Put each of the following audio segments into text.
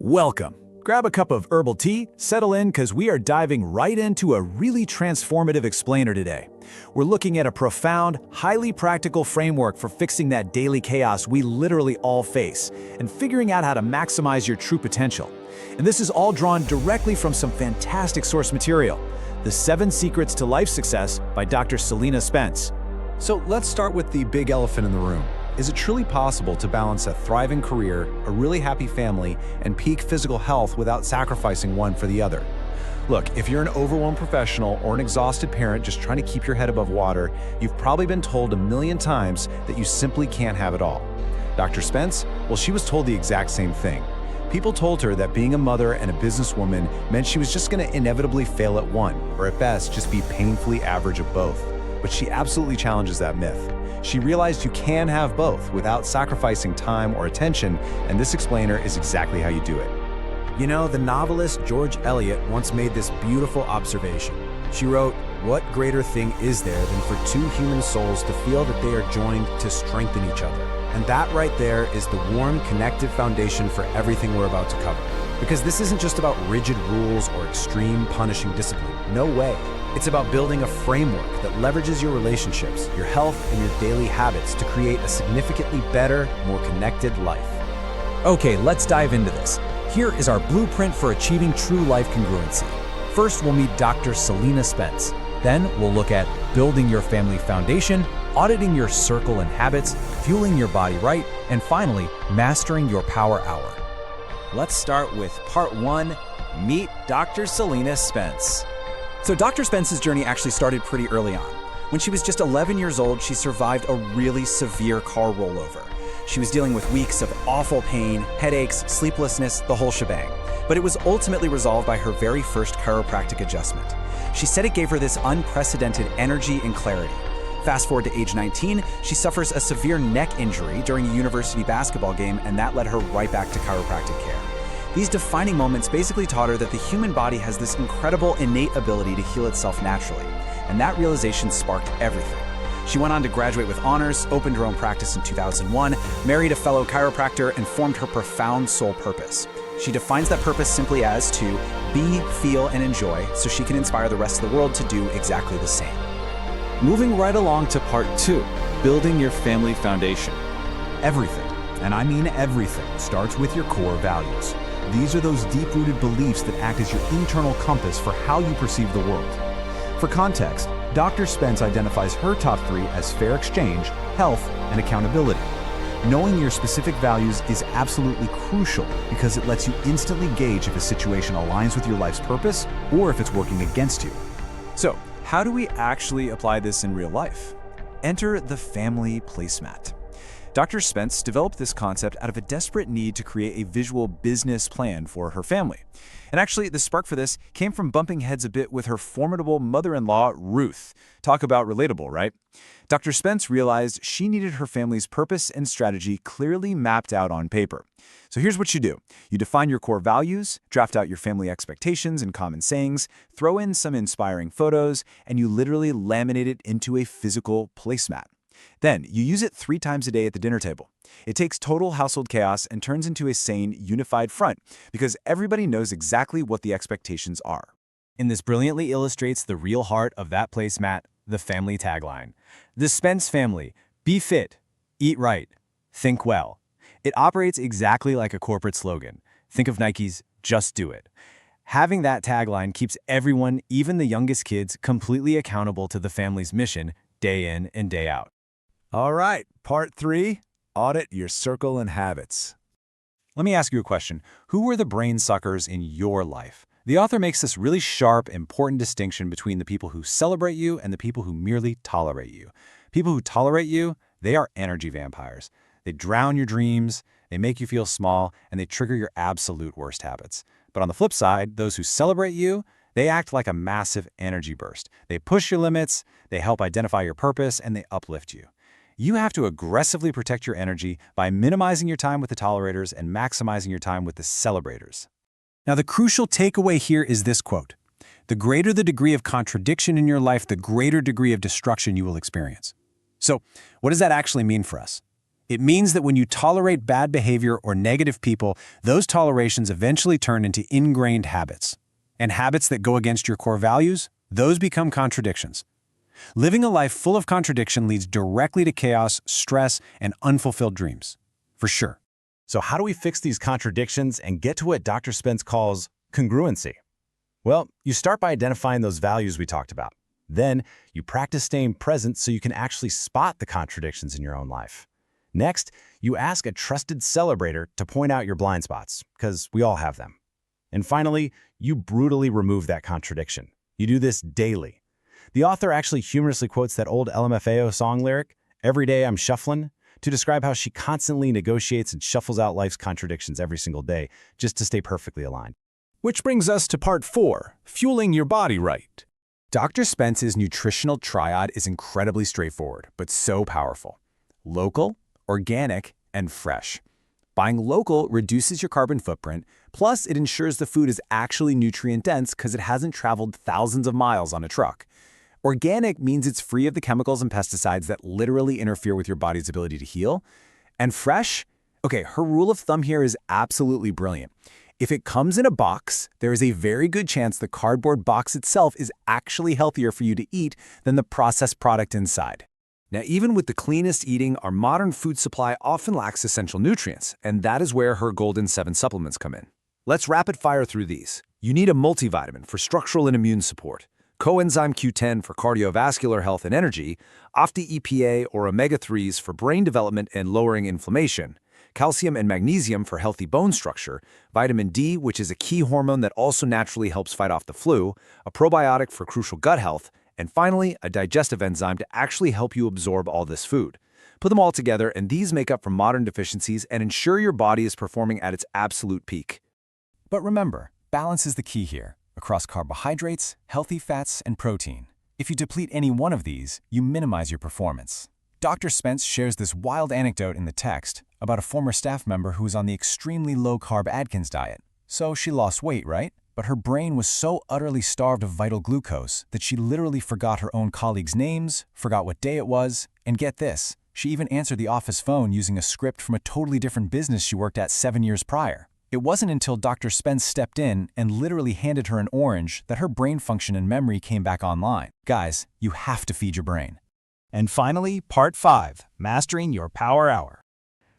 Welcome. Grab a cup of herbal tea, settle in because we are diving right into a really transformative explainer today. We're looking at a profound, highly practical framework for fixing that daily chaos we literally all face and figuring out how to maximize your true potential. And this is all drawn directly from some fantastic source material, The 7 Secrets to Life Success by Dr. Celina Spence. So let's start with the big elephant in the room. Is it truly possible to balance a thriving career, a really happy family, and peak physical health without sacrificing one for the other? Look, if you're an overwhelmed professional or an exhausted parent just trying to keep your head above water, you've probably been told a million times that you simply can't have it all. Dr. Spence? Well, she was told the exact same thing. People told her that being a mother and a businesswoman meant she was just going to inevitably fail at one, or at best, just be painfully average at both. But she absolutely challenges that myth. She realized you can have both without sacrificing time or attention, and this explainer is exactly how you do it. You know, the novelist George Eliot once made this beautiful observation. She wrote, "What greater thing is there than for two human souls to feel that they are joined to strengthen each other?" And that right there is the warm, connective foundation for everything we're about to cover. Because this isn't just about rigid rules or extreme punishing discipline. No way. It's about building a framework that leverages your relationships, your health, and your daily habits to create a significantly better, more connected life. Okay, let's dive into this. Here is our blueprint for achieving true life congruency. First, we'll meet Dr. Celina Spence. Then, we'll look at building your family foundation, auditing your circle and habits, fueling your body right, and finally, mastering your power hour. Let's start with part 1, meet Dr. Celina Spence. So Dr. Spence's journey actually started pretty early on. When she was just 11 years old, she survived a really severe car rollover. She was dealing with weeks of awful pain, headaches, sleeplessness, the whole shebang. But it was ultimately resolved by her very first chiropractic adjustment. She said it gave her this unprecedented energy and clarity. Fast forward to age 19, she suffers a severe neck injury during a university basketball game, and that led her right back to chiropractic care. These defining moments basically taught her that the human body has this incredible innate ability to heal itself naturally, and that realization sparked everything. She went on to graduate with honors, opened her own practice in 2001, married a fellow chiropractor, and formed her profound soul purpose. She defines that purpose simply as to be, feel, and enjoy so she can inspire the rest of the world to do exactly the same. Moving right along to part 2, building your family foundation. Everything, and I mean everything, starts with your core values. These are those deep-rooted beliefs that act as your internal compass for how you perceive the world. For context, Dr. Spence identifies her top 3 as fair exchange, health, and accountability. Knowing your specific values is absolutely crucial because it lets you instantly gauge if a situation aligns with your life's purpose or if it's working against you. So, how do we actually apply this in real life? Enter the family placemat. Dr. Spence developed this concept out of a desperate need to create a visual business plan for her family. And actually, the spark for this came from bumping heads a bit with her formidable mother-in-law, Ruth. Talk about relatable, right? Dr. Spence realized she needed her family's purpose and strategy clearly mapped out on paper. So here's what you do. You define your core values, draft out your family expectations and common sayings, throw in some inspiring photos, and you literally laminate it into a physical placemat. Then, you use it 3 times a day at the dinner table. It takes total household chaos and turns into a sane, unified front because everybody knows exactly what the expectations are. And this brilliantly illustrates the real heart of that placemat, the family tagline. The Spence family, be fit, eat right, think well. It operates exactly like a corporate slogan. Think of Nike's, just do it. Having that tagline keeps everyone, even the youngest kids, completely accountable to the family's mission, day in and day out. All right, part 3, audit your circle and habits. Let me ask you a question. Who were the brain suckers in your life? The author makes this really sharp, important distinction between the people who celebrate you and the people who merely tolerate you. People who tolerate you, they are energy vampires. They drown your dreams, they make you feel small, and they trigger your absolute worst habits. But on the flip side, those who celebrate you, they act like a massive energy burst. They push your limits, they help identify your purpose, and they uplift you. You have to aggressively protect your energy by minimizing your time with the tolerators and maximizing your time with the celebrators. Now, the crucial takeaway here is this quote: "The greater the degree of contradiction in your life, the greater degree of destruction you will experience." So, what does that actually mean for us? It means that when you tolerate bad behavior or negative people, those tolerations eventually turn into ingrained habits. And habits that go against your core values, those become contradictions. Living a life full of contradiction leads directly to chaos, stress, and unfulfilled dreams. For sure. So how do we fix these contradictions and get to what Dr. Spence calls congruency? Well, you start by identifying those values we talked about. Then you practice staying present so you can actually spot the contradictions in your own life. Next, you ask a trusted celebrator to point out your blind spots, because we all have them. And finally, you brutally remove that contradiction. You do this daily. The author actually humorously quotes that old LMFAO song lyric, "Every day I'm shuffling," to describe how she constantly negotiates and shuffles out life's contradictions every single day just to stay perfectly aligned. Which brings us to part 4, fueling your body right. Dr. Spence's nutritional triad is incredibly straightforward, but so powerful. Local, organic, and fresh. Buying local reduces your carbon footprint, plus it ensures the food is actually nutrient-dense because it hasn't traveled thousands of miles on a truck. Organic means it's free of the chemicals and pesticides that literally interfere with your body's ability to heal. And fresh? Okay, her rule of thumb here is absolutely brilliant. If it comes in a box, there is a very good chance the cardboard box itself is actually healthier for you to eat than the processed product inside. Now, even with the cleanest eating, our modern food supply often lacks essential nutrients, and that is where her Golden 7 supplements come in. Let's rapid fire through these. You need a multivitamin for structural and immune support, coenzyme Q10 for cardiovascular health and energy, Opti-EPA or omega-3s for brain development and lowering inflammation, calcium and magnesium for healthy bone structure, vitamin D, which is a key hormone that also naturally helps fight off the flu, a probiotic for crucial gut health, and finally, a digestive enzyme to actually help you absorb all this food. Put them all together, and these make up for modern deficiencies and ensure your body is performing at its absolute peak. But remember, balance is the key here, across carbohydrates, healthy fats, and protein. If you deplete any one of these, you minimize your performance. Dr. Spence shares this wild anecdote in the text about a former staff member who was on the extremely low-carb Atkins diet. So she lost weight, right? But her brain was so utterly starved of vital glucose that she literally forgot her own colleagues' names, forgot what day it was, and get this, she even answered the office phone using a script from a totally different business she worked at 7 years prior. It wasn't until Dr. Spence stepped in and literally handed her an orange that her brain function and memory came back online. Guys, you have to feed your brain. And finally, part 5, mastering your power hour.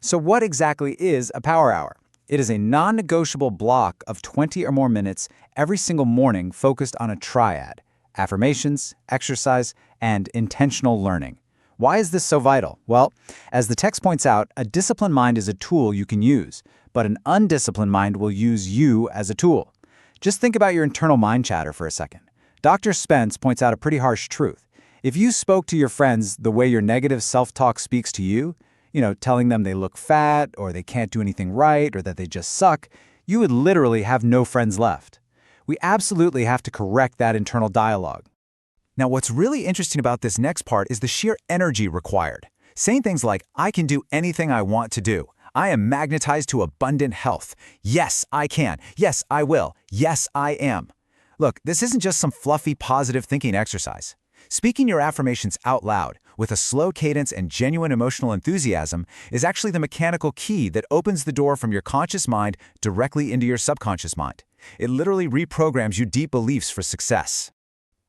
So what exactly is a power hour? It is a non-negotiable block of 20 or more minutes every single morning focused on a triad: affirmations, exercise, and intentional learning. Why is this so vital? Well, as the text points out, a disciplined mind is a tool you can use, but an undisciplined mind will use you as a tool. Just think about your internal mind chatter for a second. Dr. Spence points out a pretty harsh truth. If you spoke to your friends the way your negative self-talk speaks to you, telling them they look fat, or they can't do anything right, or that they just suck, you would literally have no friends left. We absolutely have to correct that internal dialogue. Now, what's really interesting about this next part is the sheer energy required. Saying things like, "I can do anything I want to do. I am magnetized to abundant health. Yes, I can. Yes, I will. Yes, I am." Look, this isn't just some fluffy positive thinking exercise. Speaking your affirmations out loud, with a slow cadence and genuine emotional enthusiasm, is actually the mechanical key that opens the door from your conscious mind directly into your subconscious mind. It literally reprograms your deep beliefs for success.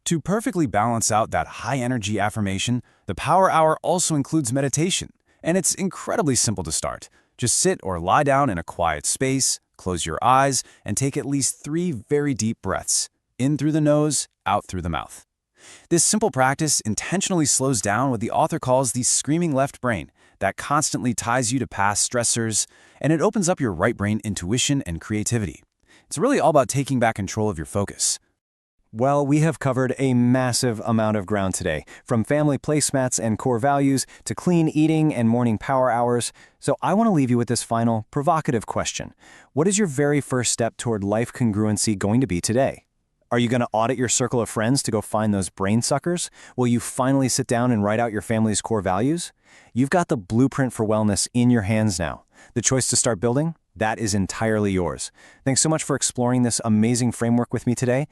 To perfectly balance out that high-energy affirmation, the Power Hour also includes meditation, and it's incredibly simple to start. Just sit or lie down in a quiet space, close your eyes, and take at least 3 very deep breaths, in through the nose, out through the mouth. This simple practice intentionally slows down what the author calls the screaming left brain that constantly ties you to past stressors, and it opens up your right brain intuition and creativity. It's really all about taking back control of your focus. Well, we have covered a massive amount of ground today, from family placemats and core values to clean eating and morning power hours. So I want to leave you with this final, provocative question. What is your very first step toward life congruency going to be today? Are you going to audit your circle of friends to go find those brain suckers? Will you finally sit down and write out your family's core values? You've got the blueprint for wellness in your hands now. The choice to start building? That is entirely yours. Thanks so much for exploring this amazing framework with me today,